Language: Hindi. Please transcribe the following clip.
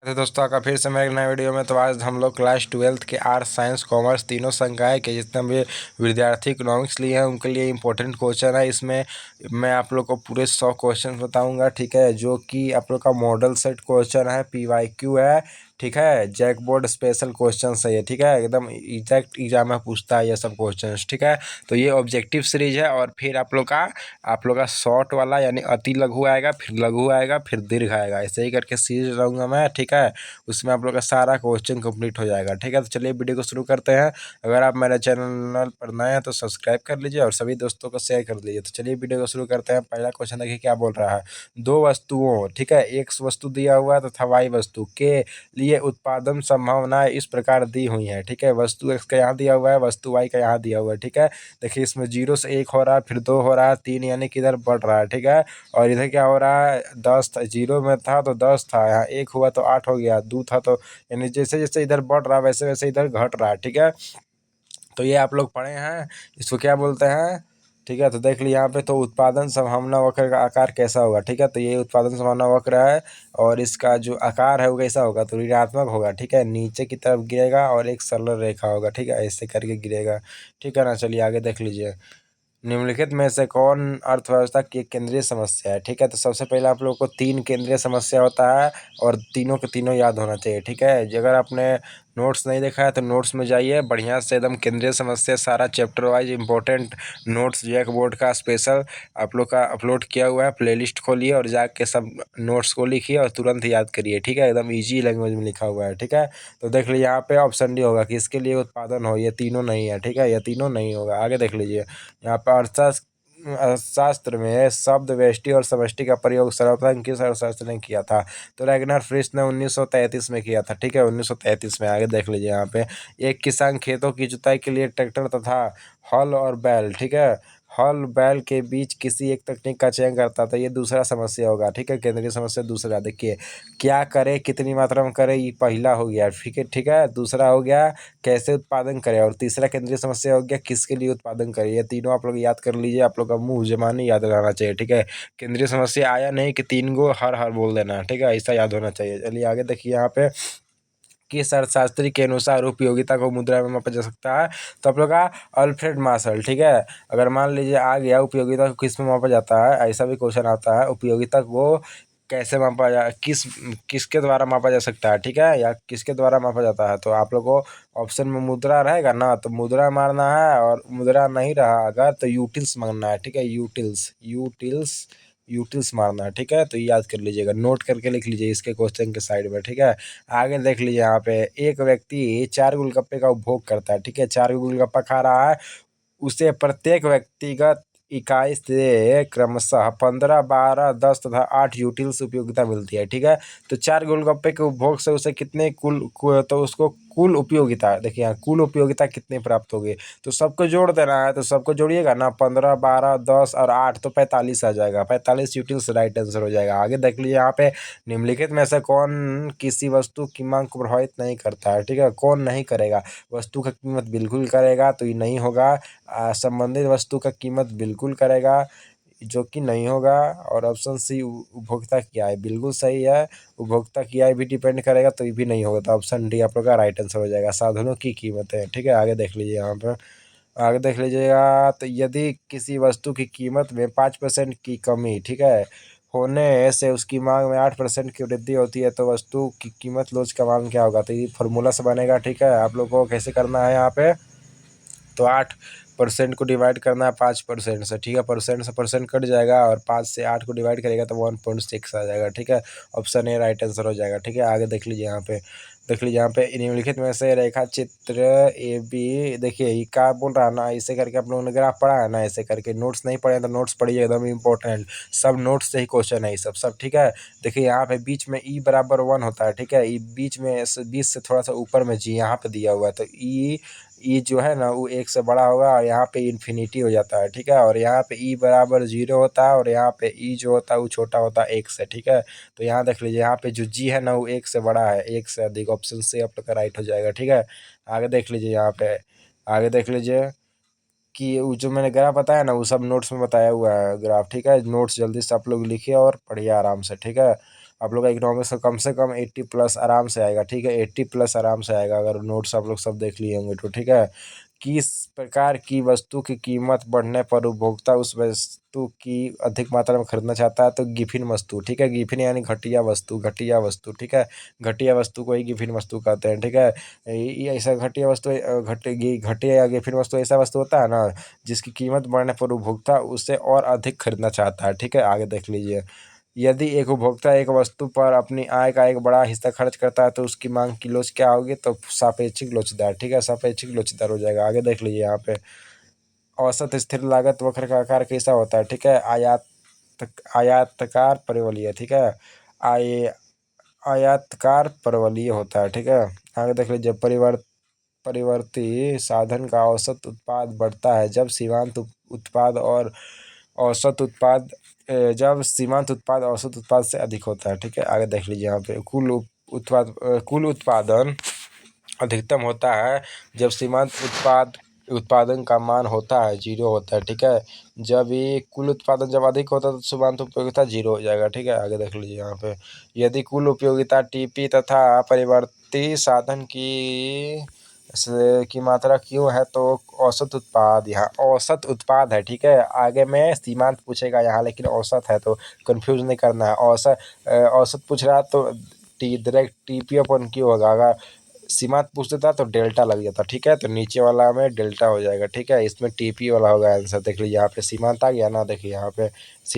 तो दोस्तों आपका फिर से मैं एक नए वीडियो में। तो आज हम लोग क्लास 12th के आर्ट्स साइंस कॉमर्स तीनों संकाय के जितने भी विद्यार्थी इकोनॉमिक्स लिए हैं उनके लिए इंपॉर्टेंट क्वेश्चन है। इसमें मैं आप लोग को पूरे 100 क्वेश्चन बताऊंगा, ठीक है, जो कि आप लोग का मॉडल सेट क्वेश्चन है, PYQ है, ठीक है, जैक बोर्ड स्पेशल क्वेश्चन है ये, ठीक है, एकदम एग्जैक्ट एग्जाम में पूछता है ये सब क्वेश्चन, ठीक है। तो ये ऑब्जेक्टिव सीरीज है। और फिर आप लोग का शॉर्ट वाला यानी अति लघु आएगा, फिर लघु आएगा, फिर दीर्घ आएगा, ऐसे ही करके सीरीज रहूँगा मैं, ठीक है। उसमें आप लोग का सारा क्वेश्चन कंप्लीट हो जाएगा, ठीक है। तो चलिए वीडियो को शुरू करते हैं। अगर आप मेरे चैनल पर नए हैं तो सब्सक्राइब कर लीजिए और सभी दोस्तों को शेयर कर लीजिए। तो चलिए वीडियो को शुरू करते हैं। पहला क्वेश्चन देखिए क्या बोल रहा है। दो वस्तुओं, ठीक है, एक वस्तु दिया हुआ है तथा वाई वस्तु के लिए उत्पादन संभावनाएं इस प्रकार दी हुई हैं, ठीक है। वस्तु एक्स का यहाँ दिया हुआ है, वस्तु वाई का यहाँ दिया हुआ है, ठीक है। देखिए इसमें 0 से 1 हो रहा है, फिर 2 हो रहा है, 3 यानी कि इधर बढ़ रहा है, ठीक है। और इधर क्या हो रहा है, 10 था, 0 में था तो 10 था, यहाँ 1 हुआ तो 8 हो गया, 2 था तो यानी जैसे जैसे इधर बढ़ रहा है वैसे वैसे इधर घट रहा है, ठीक है। तो ये आप लोग पढ़े हैं, इसको क्या बोलते हैं, ठीक है। तो देख लीजिए यहाँ पे, तो उत्पादन संभावना वक्र का आकार कैसा होगा, ठीक है। तो ये उत्पादन संभावना वक्र है और इसका जो आकार है वो कैसा होगा, तो ऋणात्मक होगा, ठीक है, नीचे की तरफ गिरेगा और एक सरल रेखा होगा, ठीक है, ऐसे करके गिरेगा, ठीक है ना। चलिए आगे देख लीजिए। निम्नलिखित में से कौन अर्थव्यवस्था की एक केंद्रीय समस्या है, ठीक है। तो सबसे पहले आप लोग को 3 केंद्रीय समस्या होता है और तीनों के तीनों याद होना चाहिए, ठीक है। अगर आपने नोट्स नहीं देखा है तो नोट्स में जाइए, बढ़िया से एकदम केंद्रीय समस्या सारा chapter wise important notes JAC board का स्पेशल आप लोग का अपलोड किया हुआ है। प्लेलिस्ट खोलिए और जाके सब नोट्स को लिखिए और तुरंत याद करिए, ठीक है, एकदम ईजी लैंग्वेज में लिखा हुआ है, ठीक है। तो देख लीजिए यहाँ पे ऑप्शन डी होगा कि इसके लिए उत्पादन हो, ये तीनों नहीं है, ठीक है, ये तीनों नहीं होगा। आगे देख लीजिए यहाँ पर अर्थशास्त्र में शब्द व्यष्टि और समष्टि का प्रयोग सर्वप्रथम किस अर्थशास्त्र ने किया था, तो रैगनर फ्रिश ने 1933 में किया था, ठीक है, 1933 में। आगे देख लीजिए यहाँ पे, एक किसान खेतों की जुताई के लिए ट्रैक्टर तथा हल और बैल, ठीक है, हल बैल के बीच किसी एक तकनीक का चयन करता था, ये दूसरा समस्या होगा, ठीक है, केंद्रीय समस्या दूसरा। देखिए क्या करे, कितनी मात्रा में करे, ये पहला हो गया, ठीक है, ठीक है। दूसरा हो गया कैसे उत्पादन करें, और तीसरा केंद्रीय समस्या हो गया किसके लिए उत्पादन करें। ये तीनों आप लोग याद कर लीजिए, आप लोग का मुंह जबानी याद रहना चाहिए, ठीक है। केंद्रीय समस्या आया नहीं कि 3 गो हर हर बोल देना, ठीक है, ऐसा याद होना चाहिए। चलिए आगे देखिए यहाँ पे, किस अर्थशास्त्री के अनुसार उपयोगिता को मुद्रा में मापा जा सकता है, तो आप लोग का अल्फ्रेड मार्शल, ठीक है। अगर मान लीजिए आ गया उपयोगिता को किस में मापा जाता है, ऐसा भी क्वेश्चन आता है, उपयोगिता को कैसे मापा जा किसके द्वारा मापा जा सकता है, ठीक है, या किसके द्वारा मापा जाता है। तो आप लोग को ऑप्शन में मुद्रा रहेगा ना, तो मुद्रा मारना है, और मुद्रा नहीं रहा अगर तो यूटिल्स मारना है, ठीक है, यूटिल्स यूटिल्स यूटिल्स मारना है, ठीक है। तो याद कर लीजिएगा, नोट करके लिख लीजिए इसके क्वेश्चन के साइड में, ठीक है। आगे देख लीजिए यहाँ पे, एक व्यक्ति 4 गोलगप्पे का उपभोग करता है, ठीक है, 4 गोलगप्पा खा रहा है, उसे प्रत्येक व्यक्तिगत इकाई से क्रमशः 15, 12, 10 तथा 8 यूटिल्स उपयोगिता मिलती है, ठीक है। तो 4 गोलगप्पे के उपभोग से उसे कितने तो उसको कुल उपयोगिता, देखिए यहाँ कुल उपयोगिता कितनी प्राप्त होगी, तो सबको जोड़ देना है, तो सबको जोड़िएगा ना, 15, 12, 10 और 8 तो 45 आ जाएगा, 45 यूटिल्स राइट आंसर हो जाएगा। आगे देख लीजिए यहाँ पे, निम्नलिखित में से कौन किसी वस्तु की मांग को प्रभावित नहीं करता है, ठीक है, कौन नहीं करेगा। वस्तु का कीमत बिल्कुल करेगा, तो ये नहीं होगा। संबंधित वस्तु का कीमत बिल्कुल करेगा, जो कि नहीं होगा। और ऑप्शन सी उपभोक्ता की आय बिल्कुल सही है, उपभोक्ता की आय भी डिपेंड करेगा, तो ये भी नहीं होगा। तो ऑप्शन डी आप लोग का राइट आंसर हो जाएगा, साधनों की कीमतें, ठीक है। आगे देख लीजिए यहाँ पर, आगे देख लीजिएगा, तो यदि किसी वस्तु की कीमत में 5% की कमी, ठीक है, होने से उसकी मांग में 8% की वृद्धि होती है, तो वस्तु की कीमत लोच का मान क्या होगा, तो ये फॉर्मूला से बनेगा, ठीक है। आप लोग को कैसे करना है यहाँ पे, तो 8% को डिवाइड करना है 5% से, ठीक है, परसेंट से परसेंट कट जाएगा और 5 से 8 को डिवाइड करेगा तो 1.6 आ जाएगा, ठीक है। ऑप्शन ए राइट आंसर हो जाएगा, ठीक है। आगे देख लीजिए यहाँ पे, देख लीजिए यहाँ पे, निम्नलिखित में से रेखा चित्र ए बी, देखिए ये क्या बोल रहा है ना, ऐसे करके आप लोगों ने ग्राफ पढ़ा है ना, ऐसे करके। नोट्स नहीं पढ़े तो नोट्स पढ़िए, एकदम इंपॉर्टेंट, सब नोट्स से ही क्वेश्चन है ये सब, ठीक है। देखिए यहाँ पे बीच में ई बराबर 1 होता है, ठीक है, ई बीच में 20 से थोड़ा सा ऊपर में जी यहाँ पे दिया हुआ है, तो ई जो है ना वो 1 से बड़ा होगा और यहाँ पे इन्फिनिटी हो जाता है, ठीक है। और यहाँ पे ई बराबर 0 होता है और यहाँ पे ई जो होता है वो छोटा होता है 1 से, ठीक है। तो यहाँ देख लीजिए, यहाँ पे जो जी है ना वो 1 से बड़ा है, 1 से अधिक, ऑप्शन से आप लोग का राइट हो जाएगा, ठीक है। आगे देख लीजिए यहाँ पे, आगे देख लीजिए कि वो जो मैंने ग्राफ बताया ना वो सब नोट्स में बताया हुआ है ग्राफ, ठीक है। नोट्स जल्दी से आप लोग लिखिए और पढ़िए आराम से, ठीक है। आप लोग का इकोनॉमिक्स का कम से कम 80 प्लस आराम से आएगा, ठीक है, 80 प्लस आराम से आएगा अगर नोट्स आप लोग सब देख लिए होंगे तो, ठीक है। किस प्रकार की वस्तु की कीमत बढ़ने पर उपभोक्ता उस वस्तु की अधिक मात्रा में खरीदना चाहता है? तो गिफिन वस्तु, ठीक है, गिफिन यानी घटिया वस्तु, घटिया वस्तु, ठीक है, घटिया वस्तु को ही गिफिन वस्तु कहते हैं, ठीक है। ये ऐसा घटिया वस्तु घटिया या गिफिन वस्तु ऐसा वस्तु होता है ना जिसकी कीमत बढ़ने पर उपभोक्ता उसे और अधिक खरीदना चाहता है, ठीक है। आगे देख लीजिए, यदि एक उपभोक्ता एक वस्तु पर अपनी आय का एक बड़ा हिस्सा खर्च करता है तो उसकी मांग की लोच क्या होगी? तो सापेक्षिक लोचदार, ठीक है, सापेक्षिक लोचदार हो जाएगा। आगे देख लीजिए यहाँ पे, औसत स्थिर लागत वक्र का आकार कैसा होता है? ठीक है, आयताकार परवलय, ठीक है, आय आयताकार परवलय होता है, ठीक है। आगे देख लीजिए, परिवर्ती साधन का औसत उत्पाद बढ़ता है जब सीमांत उत्पाद और औसत उत्पाद जब सीमांत उत्पाद औसत उत्पाद से अधिक होता है, ठीक है। आगे देख लीजिए यहाँ पे, कुल उत्पादन अधिकतम होता है जब सीमांत उत्पादन का मान होता है 0 होता है, ठीक है। जब ये कुल उत्पादन जब अधिक होता है तो सीमांत उपयोगिता 0 हो जाएगा, ठीक है। आगे देख लीजिए यहाँ पे, यदि कुल उपयोगिता टीपी तथा परिवर्ती साधन की मात्रा क्यों है तो औसत उत्पाद, यहाँ औसत उत्पाद है, ठीक है। आगे में सीमांत पूछेगा यहाँ, लेकिन औसत है तो कंफ्यूज नहीं करना है। औसत पूछ रहा है तो डायरेक्ट टीपी अपन क्यों होगा, अगर सीमांत पूछ देता तो डेल्टा लग जाता, ठीक है, तो नीचे वाला में डेल्टा हो जाएगा, ठीक है। इसमें टीपी वाला होगा आंसर। देख लीजिए यहाँ पे सीमांत आ गया ना, देखिए यहाँ पे